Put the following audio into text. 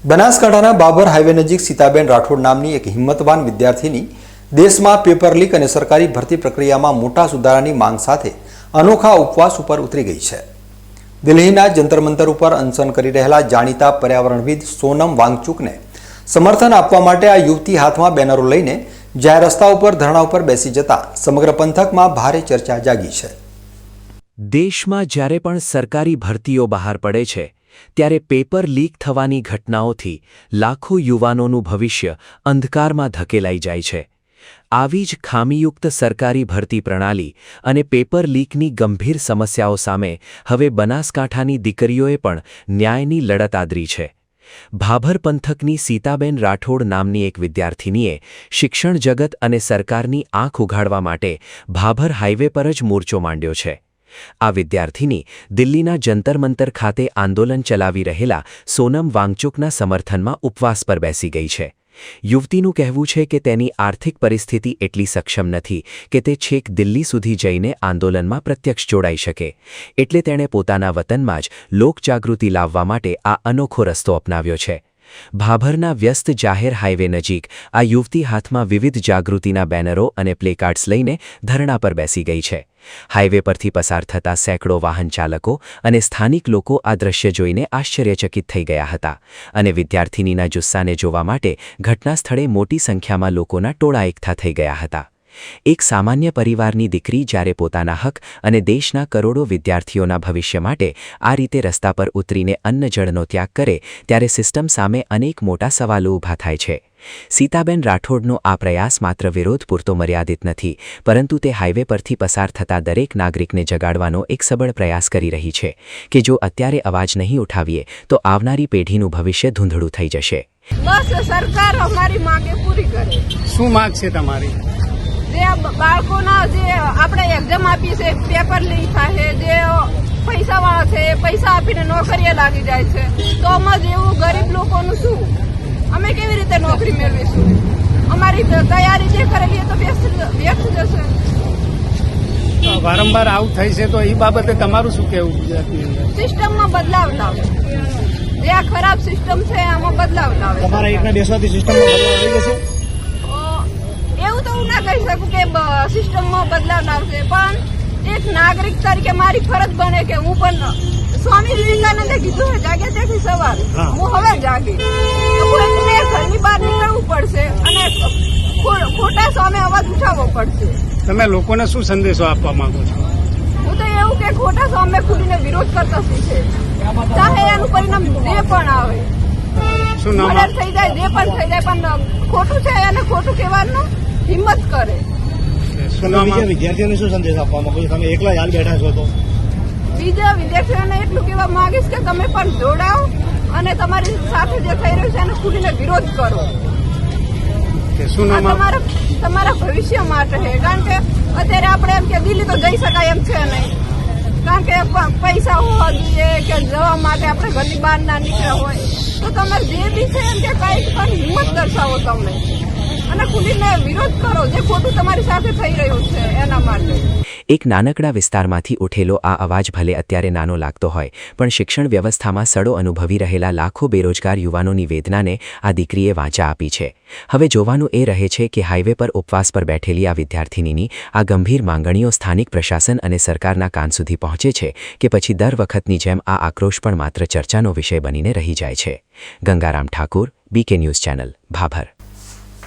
બનાસકાંઠાના બાબર હાઈવે નજીક સીતાબેન રાઠોડ નામની એક હિંમતવાન વિદ્યાર્થીની દેશમાં પેપર લીક અને સરકારી ભરતી પ્રક્રિયામાં મોટા સુધારાની માંગ સાથે અનોખા ઉપવાસ ઉપર ઉતરી ગઈ છે। દિલ્હીના જંતર મંતર ઉપર અનશન કરી રહેલા જાણીતા પર્યાવરણવિદ સોનમ વાંગચુકને સમર્થન આપવા માટે આ યુવતી હાથમાં બેનરો લઈને જાહેર રસ્તા ઉપર ધરણા ઉપર બેસી જતા સમગ્ર પંથકમાં ભારે ચર્ચા જાગી છે। દેશમાં જ્યારે પણ સરકારી ભરતીઓ બહાર પડે છે ત્યારે પેપર લીક થવાની ઘટનાઓથી લાખો યુવાનોનું ભવિષ્ય અંધકારમાં ધકેલાઈ જાય છે। આવી જ ખામીયુક્ત સરકારી ભરતી પ્રણાલી અને પેપર લીકની ગંભીર સમસ્યાઓ સામે હવે બનાસકાંઠાની દીકરીઓએ પણ ન્યાયની લડત આદરી છે। ભાભર પંથકની સીતાબેન રાઠોડ નામની એક વિદ્યાર્થિનીએ શિક્ષણ જગત અને સરકારની આંખ ઉઘાડવા માટે ભાભર હાઈવે પર જ મોરચો માંડ્યો છે। આ વિદ્યાર્થિની દિલ્હીના જંતર મંતર ખાતે આંદોલન ચલાવી રહેલા સોનમ વાંગચુકના સમર્થનમાં ઉપવાસ પર બેસી ગઈ છે। યુવતીનું કહેવું છે કે તેની આર્થિક પરિસ્થિતિ એટલી સક્ષમ નથી કે તે છેક દિલ્હી સુધી જઈને આંદોલનમાં પ્રત્યક્ષ જોડાઈ શકે, એટલે તેણે પોતાના વતનમાં જ લોકજાગૃતિ લાવવા માટે આ અનોખો રસ્તો અપનાવ્યો છે। ભાભરના વ્યસ્ત જાહેર હાઈવે નજીક આ યુવતી હાથમાં વિવિધ જાગૃતિના બેનરો અને પ્લેકાર્ડ્સ લઈને ધરણા પર બેસી ગઈ છે। હાઈવે પરથી પસાર થતા સેંકડો વાહન ચાલકો અને સ્થાનિક લોકો આ દ્રશ્ય જોઈને આશ્ચર્યચકિત થઈ ગયા હતા અને વિદ્યાર્થિનીના જુસ્સાને જોવા માટે ઘટના સ્થળે મોટી સંખ્યામાં લોકોના ટોળા એકઠા થઈ ગયા હતા। એક સામાન્ય પરિવારની દીકરી જ્યારે પોતાના હક અને દેશના કરોડો વિદ્યાર્થીઓના ભવિષ્ય માટે આ રીતે રસ્તા પર ઉતરીને અન્ન જળનો ત્યાગ કરે ત્યારે સિસ્ટમ સામે અનેક મોટા સવાલો ઊભા થાય છે। સીતાબેન રાઠોડનો આ પ્રયાસ માત્ર વિરોધ પૂરતો મર્યાદિત નથી, પરંતુ તે હાઈવે પરથી પસાર થતા દરેક નાગરિકને જગાડવાનો એક સબળ પ્રયાસ કરી રહી છે કે જો અત્યારે અવાજ નહીં ઉઠાવીએ તો આવનારી પેઢીનું ભવિષ્ય ધૂંધળું થઈ જશે। બસ સરકાર અમારી માંગે પૂરી કરે। શું માંગ છે તમારી? જે બાળકોના જે આપણે એક્ઝામ આપી છે પેપર લીક થાય, જે પૈસાવાળા છે પૈસા આપીને નોકરીએ લાગી જાય છે, તો અમે જેવું ગરીબ લોકોનું શું, અમે કેવી રીતે નોકરી મેળવીશું? અમારી તૈયારી જે કરેલી તો વ્યર્થ જશે। વારંવાર આવું થઈ છે તો એ બાબતે તમારું શું કહેવું? સિસ્ટમમાં બદલાવ લાવે, જે આ ખરાબ સિસ્ટમ છે આમાં બદલાવ લાવે। તમારા એકના બેસવાથી સિસ્ટમમાં બદલાવ આવી જશે? એવું તો હું ના કહી શકું કે સિસ્ટમમાં બદલાવ લાવશે, પણ એક નાગરિક તરીકે મારી ફરજ બને કે હું પણ સ્વામી વિવેકાનંદે કીધું છે જાગ્યા ત્યાંથી સવાર, હું હવે જાગી ઘરની બહાર નીકળવું પડશે અને ખોટા સામે અવાજ ઉઠાવવો પડશે। તમે લોકોને શું સંદેશો આપવા માંગો છો? હું તો એવું કે ખોટા સામે ખુલીને વિરોધ કરતા શીખે, ચાહે એનું પરિણામ જે પણ આવે, શું નામ થઈ જાય જે પણ થઈ જાય, પણ ખોટું છે અને ખોટું કહેવાનું હિંમત કરે। વિદ્યાર્થીઓને શું સંદેશ આપવા માંગો છો? તમે એકલા હાલ બેઠા છો તો બીજા વિદ્યાર્થીઓને એટલું કહેવા માંગીશ કે તમે પણ જોડાઓ અને તમારી સાથે જે થઈ રહ્યું છે એને ખુલીને વિરોધ કરો। તમારા ભવિષ્ય માટે છે, કારણ કે અત્યારે આપણે એમ કે દિલ્હી તો જઈ શકાય એમ છે નહીં, કારણ કે પૈસા હોવા જોઈએ કે જવા માટે આપણે ઘરની બહાર ના નીકળ્યા હોય, તો તમારે જે બી છે એમ કે કંઈક પણ હિંમત દર્શાવો તમે અને ખુલીને વિરોધ કરો, જે ખોટું તમારી સાથે થઈ રહ્યું છે એના માટે। એક નાનકડા વિસ્તારમાંથી ઉઠેલો આ અવાજ ભલે અત્યારે નાનો લાગતો હોય, પણ શિક્ષણ વ્યવસ્થામાં સડો અનુભવી રહેલા લાખો બેરોજગાર યુવાનોની વેદનાને આ દીકરીએ વાચા આપી છે। હવે જોવાનું એ રહે છે કે હાઈવે પર ઉપવાસ પર બેઠેલી આ વિદ્યાર્થિનીની આ ગંભીર માંગણીઓ સ્થાનિક પ્રશાસન અને સરકારના કાન સુધી પહોંચે છે કે પછી દર વખતની જેમ આ આક્રોશ પણ માત્ર ચર્ચાનો વિષય બનીને રહી જાય છે। Gangaram Thakur, BK news channel, Bhabhar.